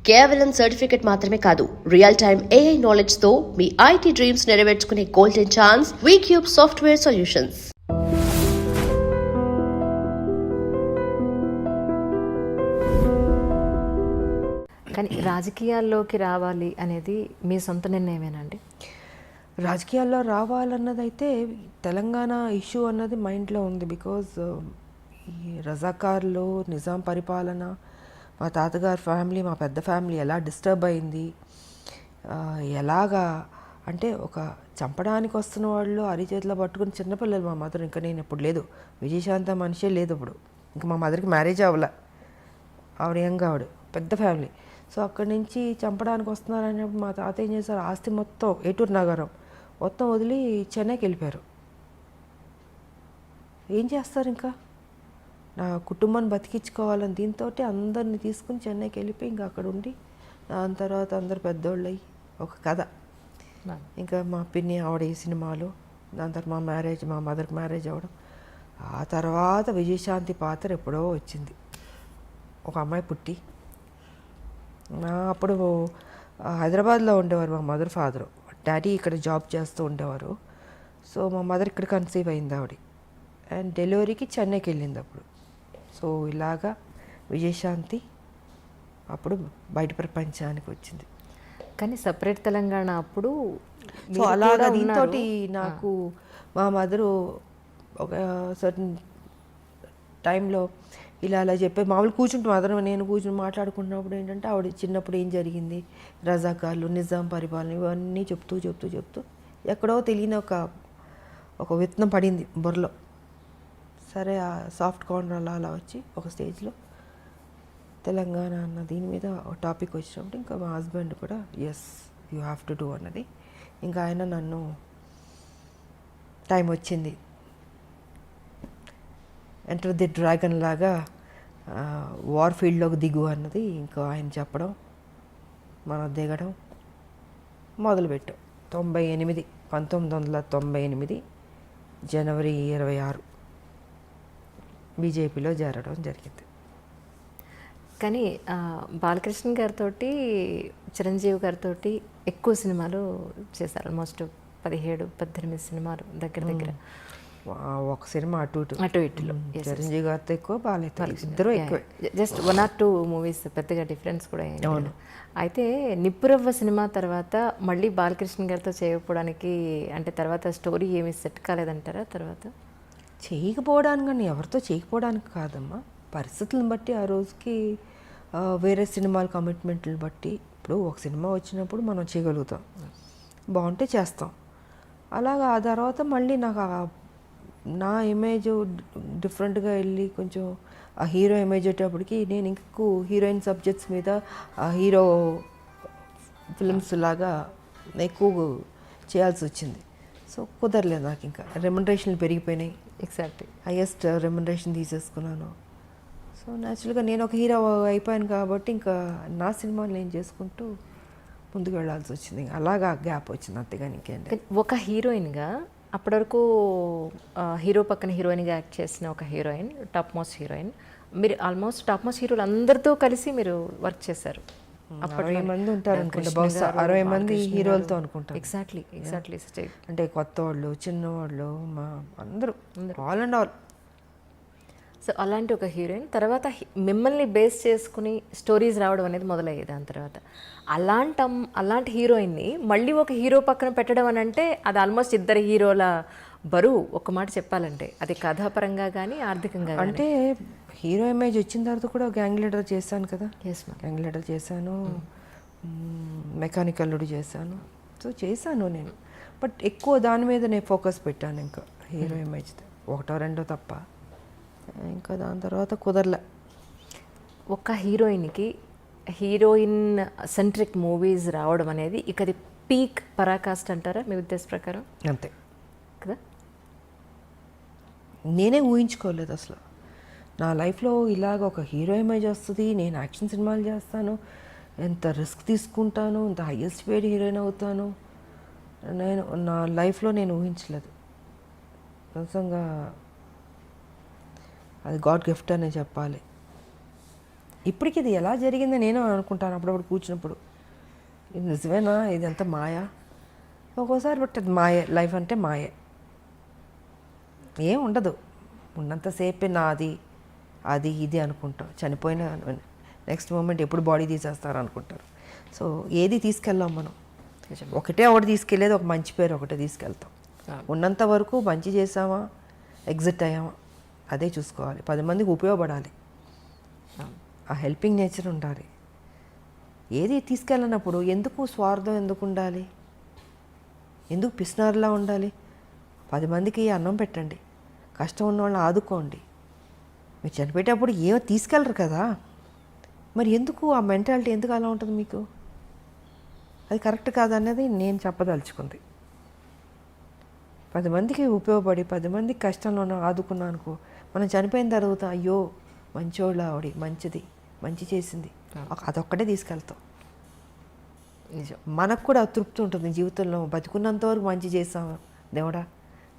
కేవలం సర్టిఫికెట్ మాత్రమే కాదు, రియల్ టైమ్ AI నాలెడ్జ్ తో మీ IT డ్రీమ్స్ నెరవేర్చుకునే golden chance Vcube software solutions. కానీ రాజకీయాల్లోకి రావాలి అనేది మీ సొంత నిర్ణయమేనండి? రాజకీయాల్లో రావాలన్నదైతే తెలంగాణ ఇష్యూ అన్నది మైండ్లో ఉంది. బికాజ్ ఈ రజాకార్లు, నిజాం పరిపాలన, మా తాతగారి ఫ్యామిలీ, మా పెద్ద ఫ్యామిలీ ఎలా డిస్టర్బ్ అయింది, ఎలాగా అంటే ఒక చంపడానికి వస్తున్న వాళ్ళు అరిచేతిలో పట్టుకుని చిన్నపిల్లలు. మా మదర్ ఇంకా నేను ఇప్పుడు లేదు, విజయశాంత మనిషే లేదు ఇప్పుడు. ఇంకా మా మదర్కి మ్యారేజ్ అవ్వలే, ఆవిడ ఆవిడ పెద్ద ఫ్యామిలీ. సో అక్కడి నుంచి చంపడానికి వస్తున్నారనేప్పుడు మా తాత ఏం చేశారు, ఆస్తి మొత్తం ఏటూరు నగరం మొత్తం వదిలి చెన్నైకి వెళ్ళిపోయారు. ఏం చేస్తారు, ఇంకా నా కుటుంబాన్ని బతికించుకోవాలని దీంతో అందరిని తీసుకుని చెన్నైకి వెళ్ళిపోయి ఇంకా అక్కడ ఉండి దాని తర్వాత అందరు పెద్దోళ్ళు అయ్యి ఒక కథ. ఇంకా మా పిన్ని ఆవిడ ఈ సినిమాలు, దాని తర్వాత మా మ్యారేజ్, మా మదర్కి మ్యారేజ్ అవ్వడం. ఆ తర్వాత విజయశాంతి పాత్ర ఎప్పుడో వచ్చింది, ఒక అమ్మాయి పుట్టి. అప్పుడు హైదరాబాద్లో ఉండేవారు మా మదర్ ఫాదరు, డాడీ ఇక్కడ జాబ్ చేస్తూ ఉండేవారు. సో మా మదర్ ఇక్కడ కన్సీవ్ అయింది ఆవిడ, అండ్ డెలివరీకి చెన్నైకి వెళ్ళింది అప్పుడు. సో ఇలాగా విజయశాంతి అప్పుడు బయట ప్రపంచానికి వచ్చింది. కానీ సపరేట్ తెలంగాణ అప్పుడు సో అలాగా దీంతో నాకు మా మదరు ఒక సర్టన్ టైంలో ఇలా అలా చెప్పి మామూలు కూర్చుంటాం, మదర్ నేను కూర్చుని మాట్లాడుకుంటున్నప్పుడు ఏంటంటే ఆవిడ చిన్నప్పుడు ఏం జరిగింది, రజాకార్లు, నిజాం పరిపాలన, ఇవన్నీ చెప్తూ చెప్తూ చెప్తూ ఎక్కడో తెలియని ఒక విత్తనం పడింది బుర్రలో. సరే ఆ సాఫ్ట్ కార్నర్ అలా అలా వచ్చి ఒక స్టేజ్లో తెలంగాణ అన్న దీని మీద ఒక టాపిక్ వచ్చినప్పుడు ఇంకా మా హస్బెండ్ కూడా yes you have to do అన్నది. ఇంకా ఆయన నన్ను టైం వచ్చింది ఎంటర్ ది డ్రాగన్ లాగా వార్ ఫీల్డ్లోకి దిగు అన్నది ఇంకా ఆయన చెప్పడం, మనం దిగడం మొదలుపెట్టాం. 1998 జనవరి 26 బీజేపీలో చేరడం జరిగింది. కానీ బాలకృష్ణ గారితో, చిరంజీవి గారితో ఎక్కువ సినిమాలు చేశారు. ఆల్మోస్ట్ 17-18 సినిమాలు దగ్గర దగ్గర. ఒక సినిమా అటు ఇటులో చిరంజీవి గారితో ఎక్కువ, బాలయ్యతో ఇద్దరు ఎక్కువ. జస్ట్ 1 or 2 మూవీస్, పెద్దగా డిఫరెన్స్ కూడా అయింది. అయితే నిప్పురవ్వ సినిమా తర్వాత మళ్ళీ బాలకృష్ణ గారితో చేయకపోవడానికి అంటే తర్వాత స్టోరీ ఏమి సెట్ కాలేదంటారా? తర్వాత చేయకపోవడానికి కానీ ఎవరితో చేయకపోవడానికి కాదమ్మా, పరిస్థితులను బట్టి ఆ రోజుకి వేరే సినిమాల కమిట్మెంట్లను బట్టి. ఇప్పుడు ఒక సినిమా వచ్చినప్పుడు మనం చేయగలుగుతాం, బాగుంటే చేస్తాం. అలాగా ఆ తర్వాత మళ్ళీ నాకు నా ఇమేజ్ డిఫరెంట్గా వెళ్ళి కొంచెం ఆ హీరో ఇమేజ్ వచ్చేటప్పటికి నేను ఇంకెక్కువ హీరోయిన్ సబ్జెక్ట్స్ మీద ఆ హీరో ఫిల్మ్స్ లాగా ఎక్కువ చేయాల్సి వచ్చింది. సో కుదరలేదు నాకు, ఇంకా రెమ్యునరేషన్లు పెరిగిపోయినాయి. ఎగ్జాక్ట్లీ హైయెస్ట్ రెమ్యునరేషన్ తీసేసుకున్నాను. సో న్యాచురల్గా నేను ఒక హీరో అయిపోయాను కాబట్టి ఇంకా నా సినిమాలు నేను చేసుకుంటూ ముందుకు వెళ్ళాల్సి వచ్చింది. అలాగా గ్యాప్ వచ్చింది, అంతేగాని ఇంకేంటి. ఒక హీరోయిన్గా అప్పటి వరకు హీరో పక్కన హీరోయిన్గా యాక్ట్ చేసిన ఒక హీరోయిన్, టాప్ మోస్ట్ హీరోయిన్. మీరు ఆల్మోస్ట్ టాప్ మోస్ట్ హీరోలు అందరితో కలిసి మీరు వర్క్ చేశారు. 60 మంది ఉంటారు అనుకుంటా, బహుశా 60 మంది హీరోలతో అనుకుంటాను. ఎగ్జాక్ట్లీ అంటే కొత్త వాళ్ళు, చిన్నవాళ్ళు, మా అందరూ ఆల్ అండ్ ఆల్. సో అలాంటి ఒక హీరోయిన్ తర్వాత మిమ్మల్ని బేస్ చేసుకుని స్టోరీస్ రావడం అనేది మొదలయ్యేది. దాని తర్వాత అలాంటి హీరోయిన్ని మళ్ళీ ఒక హీరో పక్కన పెట్టడం అని అంటే అది ఆల్మోస్ట్ ఇద్దరు హీరోల బరువు. ఒక మాట చెప్పాలంటే అది కథాపరంగా కానీ ఆర్థికంగా. అంటే హీరో ఇమేజ్ వచ్చిన తర్వాత కూడా గ్యాంగ్ లీడర్ చేశాను కదా. గ్యాంగ్ లీడర్ చేశాను, మెకానికల్ అల్లుడు చేశాను. సో చేశాను నేను, బట్ ఎక్కువ దాని మీద నేను ఫోకస్ పెట్టాను. ఇంకా హీరో ఇమేజ్ 1-2 తప్ప ఇంకా దాని తర్వాత కుదరలే. ఒక హీరోయిన్కి హీరోయిన్ సెంట్రిక్ మూవీస్ రావడం అనేది ఇక అది పీక్ పరాకాష్ట అంటారా మీ ఉద్దేశ ప్రకారం? అంతే కదా, నేనే ఊహించుకోలేదు అసలు నా లైఫ్లో ఇలాగ ఒక హీరో ఇమేజ్ వస్తుంది, నేను యాక్షన్ సినిమాలు చేస్తాను, ఎంత రిస్క్ తీసుకుంటాను, ఎంత హైయెస్ట్ పేడ్ హీరోయిన్ అవుతాను, నేను నా లైఫ్లో నేను ఊహించలేదు. నిజంగా అది గాడ్ గిఫ్ట్ అనే చెప్పాలి. ఇప్పటికి ఇది ఎలా జరిగిందో నేను అనుకుంటాను అప్పుడప్పుడు కూర్చున్నప్పుడు. ఇది నిజమేనా, ఇదంతా మాయా? ఒక్కోసారి బట్ అది మాయే, లైఫ్ అంటే మాయే, ఏం ఉండదు. ఉన్నంతసేపే నాది అది ఇది అనుకుంటాం. చనిపోయిన నెక్స్ట్ మూమెంట్ ఎప్పుడు బాడీ తీసేస్తారు అనుకుంటారు. సో ఏది తీసుకెళ్ళాం మనం. ఒకటే తీసుకెళ్ళేది, ఒక మంచి పేరు ఒకటే తీసుకెళ్తాం. ఉన్నంత వరకు మంచి చేసామా, ఎగ్జిట్ అయ్యామా, అదే చూసుకోవాలి. 10 మందికి ఉపయోగపడాలి, ఆ హెల్పింగ్ నేచర్ ఉండాలి. ఏది తీసుకెళ్ళినప్పుడు ఎందుకు స్వార్థం ఎందుకు ఉండాలి, ఎందుకు పిసినారులా ఉండాలి? 10 మందికి అన్నం పెట్టండి, కష్టం ఉన్న వాళ్ళని ఆదుకోండి. మీరు చనిపోయేటప్పుడు ఏమో తీసుకెళ్ళరు కదా, మరి ఎందుకు ఆ మెంటాలిటీ ఎందుకు అలా ఉంటుంది మీకు? అది కరెక్ట్ కాదన్నది నేను చెప్పదలుచుకుంది. 10 మందికి ఉపయోగపడి 10 మందికి కష్టంలో ఆదుకున్నాను అనుకో, మనం చనిపోయిన తర్వాత అయ్యో మంచోళ్ళ ఆవిడ, మంచిది, మంచి చేసింది, అదొక్కటే తీసుకెళ్తాం. నిజం. మనకు కూడా తృప్తి ఉంటుంది జీవితంలో. బతికున్నంత వరకు మంచి చేసాము, దేవుడా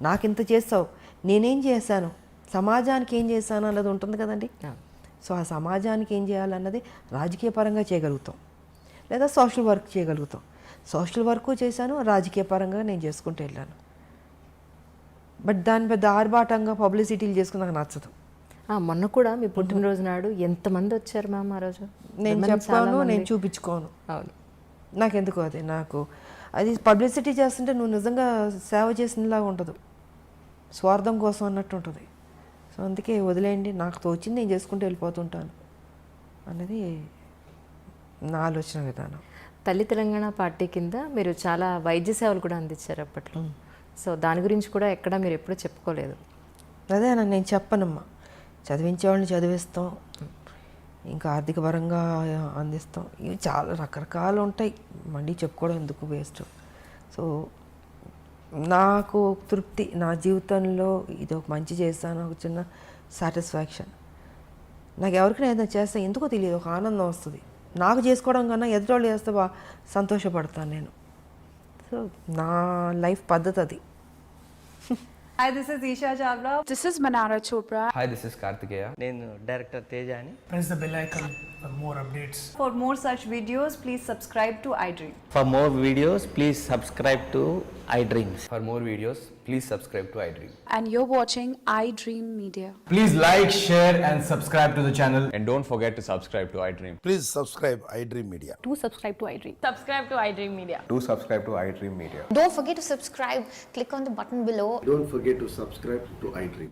నాకింత చేస్తావు, నేనేం చేశాను, సమాజానికి ఏం చేశాను అన్నది ఉంటుంది కదండి. సో ఆ సమాజానికి ఏం చేయాలన్నది రాజకీయ పరంగా చేయగలుగుతాం, లేదా సోషల్ వర్క్ చేయగలుగుతాం. సోషల్ వర్క్ చేశాను, రాజకీయ పరంగా నేను చేసుకుంటూ వెళ్ళాను. బట్ దాని పెద్ద ఆర్భాటంగా పబ్లిసిటీలు చేసుకుని నాకు నచ్చదు. మొన్న కూడా మీ పుట్టినరోజు నాడు ఎంతమంది వచ్చారు మ్యామ్ ఆ రోజు? నేను చెప్పాను, నేను చూపించుకోను. అవును, నాకెందుకు అది, నాకు అది పబ్లిసిటీ చేస్తుంటే నువ్వు నిజంగా సేవ చేసినలాగా ఉండదు, స్వార్థం కోసం అన్నట్టు ఉంటుంది. సో అందుకే వదిలేయండి, నాకు తోచింది నేను చేసుకుంటూ వెళ్ళిపోతుంటాను అన్నది నా ఆలోచన విధానం. తల్లి తెలంగాణ పార్టీ కింద మీరు చాలా వైద్య సేవలు కూడా అందించారు అప్పట్లో. సో దాని గురించి కూడా ఎక్కడ మీరు ఎప్పుడూ చెప్పుకోలేదు. అదే నేను చెప్పనమ్మా, చదివించేవాళ్ళని చదివిస్తాం, ఇంకా ఆర్థిక పరంగా అందిస్తాం, ఇవి చాలా రకరకాలు ఉంటాయి, మళ్ళీ చెప్పుకోవడం ఎందుకు వేస్ట్. సో నాకు తృప్తి, నా జీవితంలో ఇది ఒక మంచి చేస్తాను, ఒక చిన్న సాటిస్ఫాక్షన్. నాకు ఎవరికైనా ఏదైనా చేస్తే ఎందుకో తెలియదు, ఒక ఆనందం వస్తుంది. నాకు చేసుకోవడం కన్నా ఎదుటోళ్ళు చేస్తే సంతోషపడతాను నేను. సో నా లైఫ్ పద్ధతి అది. Hi, this is Isha Chavla. This is Manara Chopra. Hi, this is Kartikeya. నేను డైరెక్టర్ తేజ అని. Press the bell icon for more updates. For more such videos, please subscribe to iDream. For more videos, please subscribe to iDreams. For more videos, please subscribe to iDream. And you're watching iDream Media. Please like, share and subscribe to the channel. And don't forget to subscribe to iDream. Please subscribe iDream Media. Do subscribe to iDream. Subscribe to iDream Media. Do subscribe to iDream Media. Don't forget to subscribe. Click on the button below. Don't forget to subscribe to iDream.